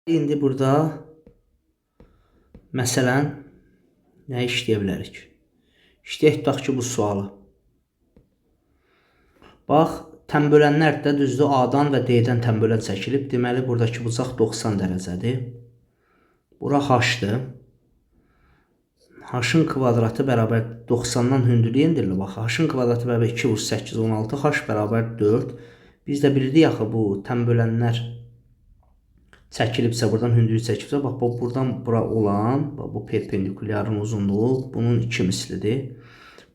İndi burada məsələn nə işləyə bilərik? İşləyək tutaq ki, bu sualı. Bax, tənbölənlər də düzdür, A-dan və D-dən tənbölən çəkilib. Deməli, buradakı bucaq 90 dərəcədir. Bura H-dır. H-ın kvadratı bərabər 90-dan hündürlüyə indirilir. Bax, H-ın kvadratı bərabər 2 vur 8, 16, H bərabər 4. Biz də bildik axı bu tənbölənlər çəkilibsə, buradan hündürlük çəkilibsə, bax, buradan bura olan, bax, bu perpendikulyarın uzunluğu bunun 2 mislidir.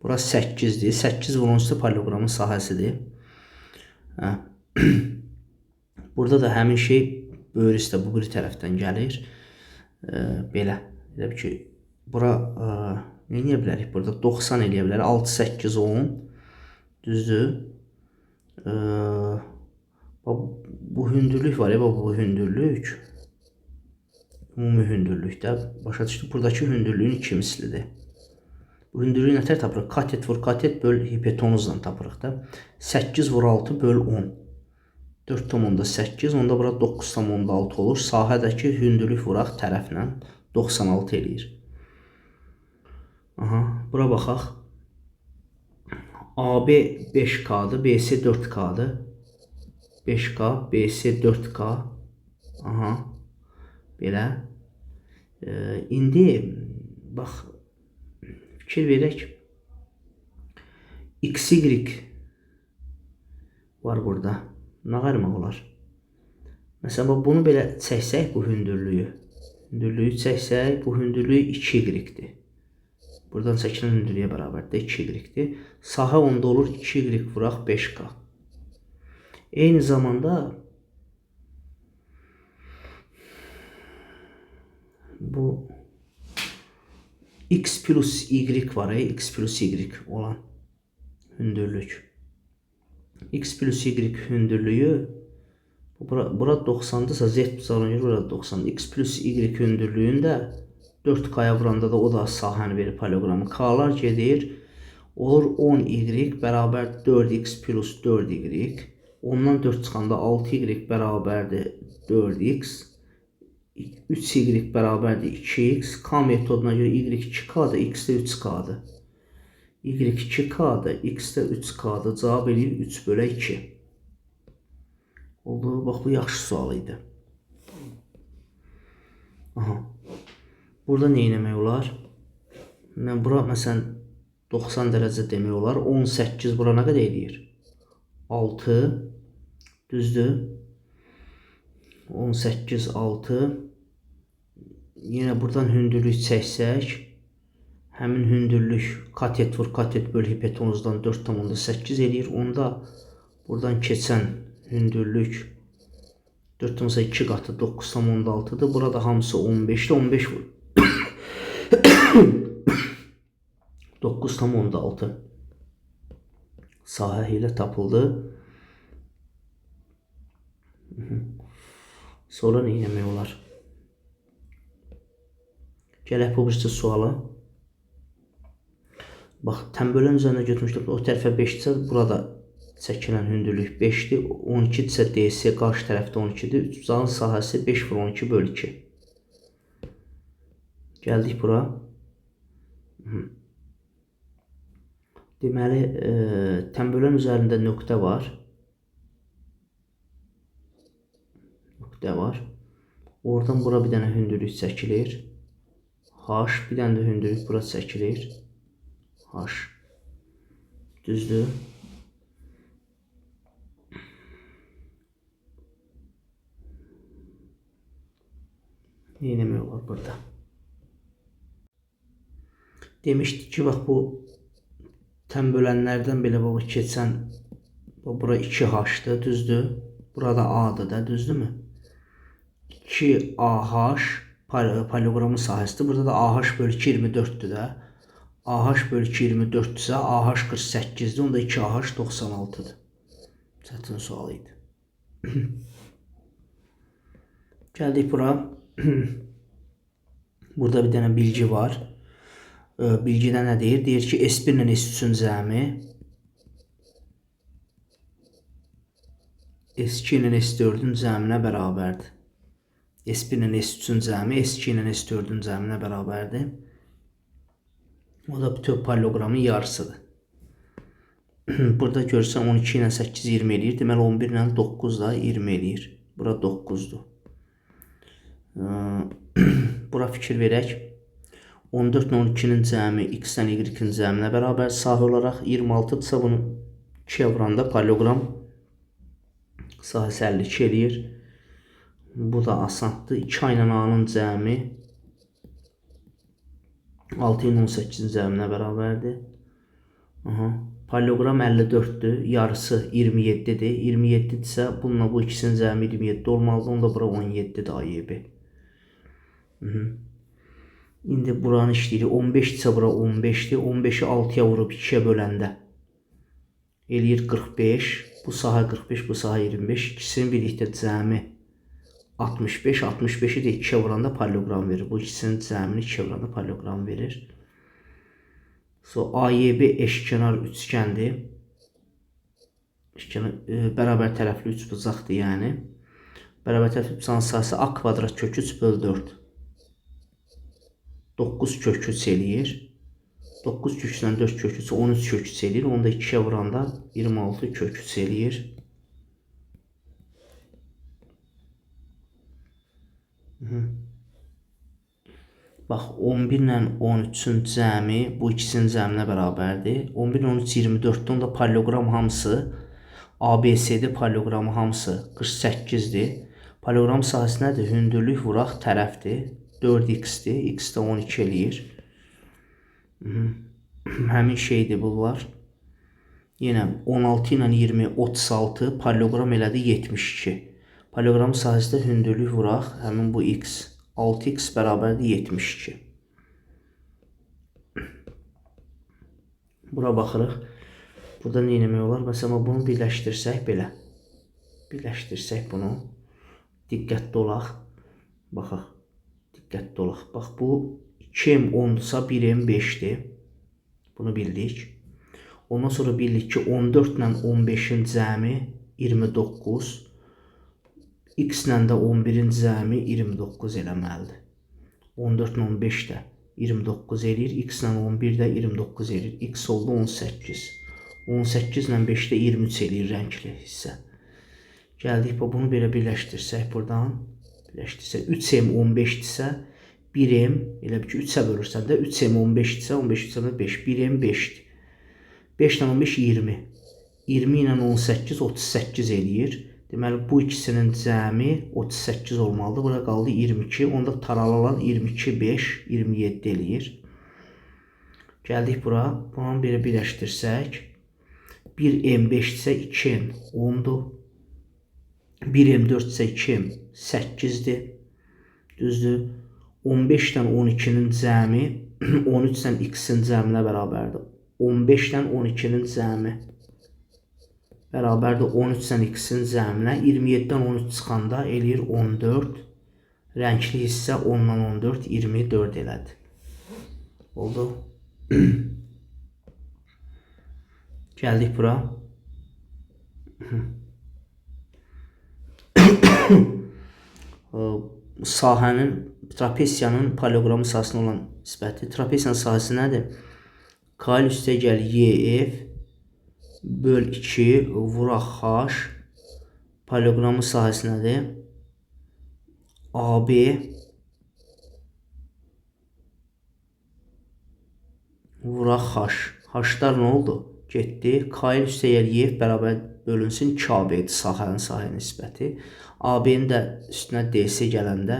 Bura 8'dir. 8 vur 13 paralelogramın sahəsidir. Burada da həmin şey böyrüsü də bu bir tərəfdən gəlir. Belə. Elə ki, bura nə edə bilərik? Burada 90 eləyə bilərik. 6, 8, 10. Düzdür. Bu hündürlük var ya, bu hündürlük. Ümumi hündürlükdə. Başa düşdük. Buradakı hündürlüğün 2 mislidir. Bu hündürlüyü nətər tapırıq? Katet vur katet böl hipotenuzla tapırıq da. 8 vur 6 böl 10. 4,8. Onda bura 9,6 olur. Sahədəki hündürlük vuraq tərəflə 96 eləyir. Aha, bura baxaq. AB 5K'dır, BC 4K'dır. 5K, BC 4K. Aha, belə. İndi bax, fikir verək. XY var burada. Nə qarmaq olar? Məsələn, bunu belə çəksək, bu hündürlüyü. Hündürlüyü çəksək, bu hündürlüyü 2Y-dir. Buradan çəkilən hündürlüyə bərabərdir, 2Y-dir. Sahə onda olur 2Y vuraq 5K. Eyni zamanda bu X plus Y var, X plus Y olan hündürlük. X plus Y hündürlüyü bura 90'dırsa Z bucağına görə burada 90. X plus Y hündürlüyündə 4K'ya vuranda da o da sahəni verir paralelogramı. K'lar gedir. Olur 10Y bərabər 4X plus 4Y. Ondan 4 çıxanda 6Y bərabərdir 4X. 3Y bərabərdir 2X. K metoduna görə Y 2K'dır, X də 3K'dır. Y 2K'dır, X də 3K'dır. Cavab eləyir 3 bölə 2. Oldu. Bax, bu yaxşı sual idi. Aha. Burada nə etmək olar? Bura məsələn 90 dərəcə demək olar. 18 bura nə qədər eləyir? 6. Düzdür. 18, 6. Yenə buradan hündürlük çəksək, həmin hündürlük katet vur katet böl hipotenuzdan 4,8 eləyir. Onda buradan keçən hündürlük 4,2 qatı 9,6'dır. Burada hamısı 15'dir. 15 vur. 9,6 sahə ilə tapıldı. Sonra nə etmək olar? Gələk bu birisi suala. Bax, tənbölən üzərində götürmüşdür. O tərəfə 5-dirsə, burada çəkilən hündürlük 5-dir. 12-dirsə DC qarşı tərəfdə 12-dir. Bucağın sahəsi 5 vur 12 böl 2. Gəldik bura. Deməli, tənbölən üzərində nöqtə var. Nöqtə var. Oradan bura bir dənə hündürlük çəkilir. H, bir dənə də hündürlük bura çəkilir. H. Düzdür. Nə etmək olar burada? Demişdik ki, bax, bu tənbölənlərdən belə baba keçən, bura 2H-dır, düzdür. Burada A-dır da, düzdürmü? 2AH paralelogramın sahəsidir. Burada da AH bölü 2 24'dür də. AH bölü 2 24'dürsə, AH 48'dir. Onda 2AH 96'dır. Çətin sual idi. Gəldik bura. Burada bir dənə bilgi var. Bilgidə nə deyir? Deyir ki, S1 ilə S3-ün cəmi S2 ilə S4-ün cəminə bərabərdir. S1 ilə S3-ün cəmi S2 ilə S4-ün cəminə bərabərdir. O da bütöv paralelogramın yarısıdır. Burada görürsən 12 ilə 8 20 eləyir. Deməli 11 ilə 9 da 20 eləyir. Bura 9'dur. Bura fikir verək. 14 ilə 12'nin cəmi x ilə y-in cəminə bərabər sahə olaraq 26-dırsa bunu 2'yə vuranda paralelogram sahəsi 52 eləyir. Bu da asandır. 2 ilə a-nın cəmi 6 ilə 18'in cəminə bərabərdir. Paralelogram 54'dür. Yarısı 27'dir. 27'dirsə bununla bu ikisinin cəmi 27 olmalıdır. Onda bura 17'dir AYB. İndi buranı işləyirik. 15'dirsə bura 15'dir. 15'i 6'ya vurub 2'yə böləndə eləyir 45. Bu sahə 45, bu sahə 25. İkisinin birlikdə cəmi 65. 65'i də 2'yə vuranda paralelogram verir. Bu ikisinin cəmini 2'yə vuranda paralelogram verir. AYB eşkenar üçgəndir. Bərabər tərəfli üçbucaqdır yəni. Bərabər tərəfli üçbucağın sahəsi a kvadrat kök 3 bölü 4. 9 kök 3 eləyir. 9 kök 3'dən 4 kök 3 13 kök 3 eləyir. Onu da 2'yə vuranda 26 kök 3 eləyir. Bax 11 ilə 13'ün cəmi bu ikisinin cəminə bərabərdir. 11 ilə 13 24'dür. Onda paralelogram hamısı ABC'dir. Paralelogramı hamısı 48'dir. Paralelogram sahəsi nədir? Hündürlük vuraq tərəfdir. 4x'dir. X də 12 eləyir. Həmin şeydir bunlar. Yenə 16 ilə 20 36. Paralelogram elədi 72. Paralelogram sahəsində hündürlük vuraq. Həmin bu x. 6x bərabərdir 72. Bura baxırıq. Burada nə etmək olar? Məsələn, bunu birləşdirsək belə. Birləşdirsək bunu. Diqqətli olaq. Baxaq. Diqqətli olaq. Bax, bu 2m 10'dursa 1m 5'dir. Bunu bildik. Ondan sonra bildik ki 14 ilə 15'in cəmi 29. X ilə də 11'in cəmi 29 eləməlidir. 14 ilə 15 də 29 eləyir. X ilə 11 də 29 eləyir. X oldu 18. 18 ilə 5 də 23 eləyir rəngli hissə. Gəldik, bunu belə birləşdirsək buradan. Birləşdirsək 3m 15'dirsə 1m, elə bir ki 3'ə bölürsən də 3m 15'dirsə 15 3'ə 5, 1m 5'dir. 5 ilə 15 20. 20 ilə 18 38 eləyir. Deməli bu ikisinin cəmi 38 olmalıdır. Bura qaldı 22. Onda taralanan 22 5 27 eləyir. Gəldik bura. Bunu belə birləşdirsək 1m 5'dirsə 2m 10'dur. 1m 4'dirsə 2m 8'dir. Düzdür. 15'dən 12'nin cəmi 13'dən x-in cəminə bərabərdir. 15'dən 12'nin cəmi bərabərdir 13'dən x-in cəminə. 27'dən 13 çıxanda eləyir 14. Rəngli hissə 10'dan 14 24 elədi. Oldu. Gəldik bura. Sahənin, trapesiyanın paralelogramı sahəsinə olan nisbəti. Trapesiyanın sahəsi nədir? K üstəgəl YF böl 2 vuraq H. Paralelogramın sahəsi nədir? AB vuraq H. H'lar nə oldu? Getdi. K üstəgəl YF bərabər bölünsün 2AB-dir sahənin nisbəti. AB-nin də üstünə DS gələndə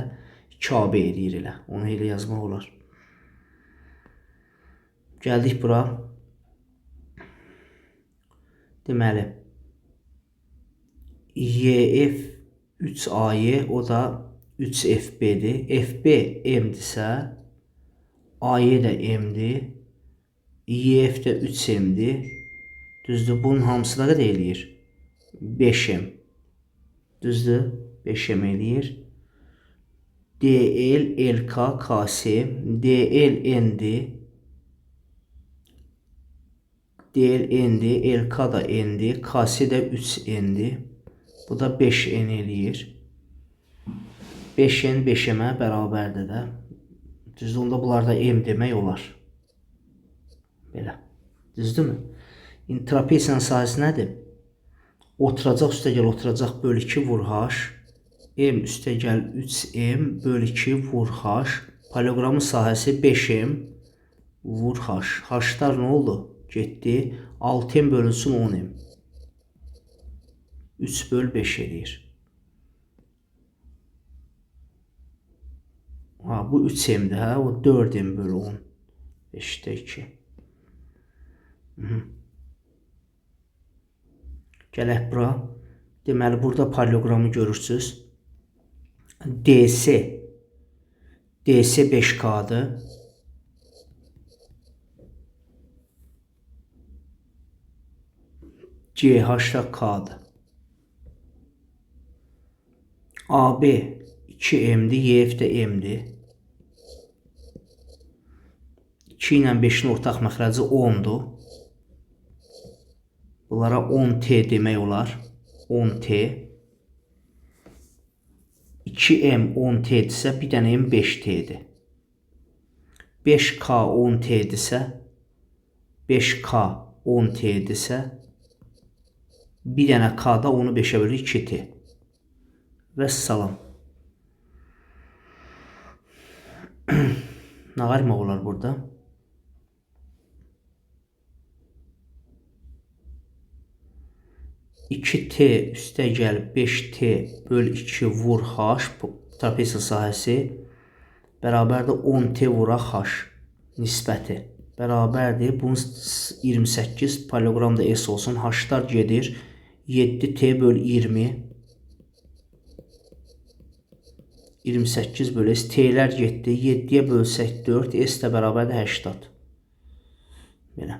2AB eləyir elə. Onu elə yazmaq olar. Gəldik bura. Deməli YF 3AY o da 3FB'dir. FB M'dirsə AY də M'dir. YF də 3M'dir. Düzdür. Bunun hamısı da qədər eləyir? 5M. Düzdür. 5M eləyir. DL, LK, KS. DL N'dir. DL N'dir. LK da N'dir. KS də 3N'dir. Bu da 5N eləyir. 5n 5m bərabərdir də. Düzdür, onda bunlarda m demək olar. Belə. Düzdürmü? İndi trapesiyanın sahəsi nədir? Oturacaq üstəgəl oturacaq bölü 2 vur h. M üstəgəl 3m bölü 2 vur h. Paralelogramın sahəsi 5m vur h. H'lar nə oldu? Getdi. 6m bölünsün 10m. 3 böl 5 eləyir. Ha, bu 3m'dir, hə? O 4m bölü 10. 5'te 2. Gələk bura. Deməli, burada paralelogramı görürsünüz. DC 5K'dır. CH da K'dır. AB 2m'dir, YF də m'dir. 2 ilə 5'in ortaq məxrəci 10'dur. Bunlara 10T demək olar. 10T. 2M 10T'dirsə, bir dənə M 5T'dir. 5K 10T'dirsə, 5K 10T'dirsə, bir dənə K da onu 5'ə bölür 2T. Vəssalam. Nə qarmaq olar burada? (2t üstəgəl 5t böl 2 vur h) trapesiya sahəsi bərabərdir 10t vura h nisbəti bərabərdir. Bunun 28 paralelogramda s olsun. H'lar gedir. 7t böl 20 28 bölü s. T'lər getdi. 7'yə bölsək 4. S də bərabərdir 80. Belə.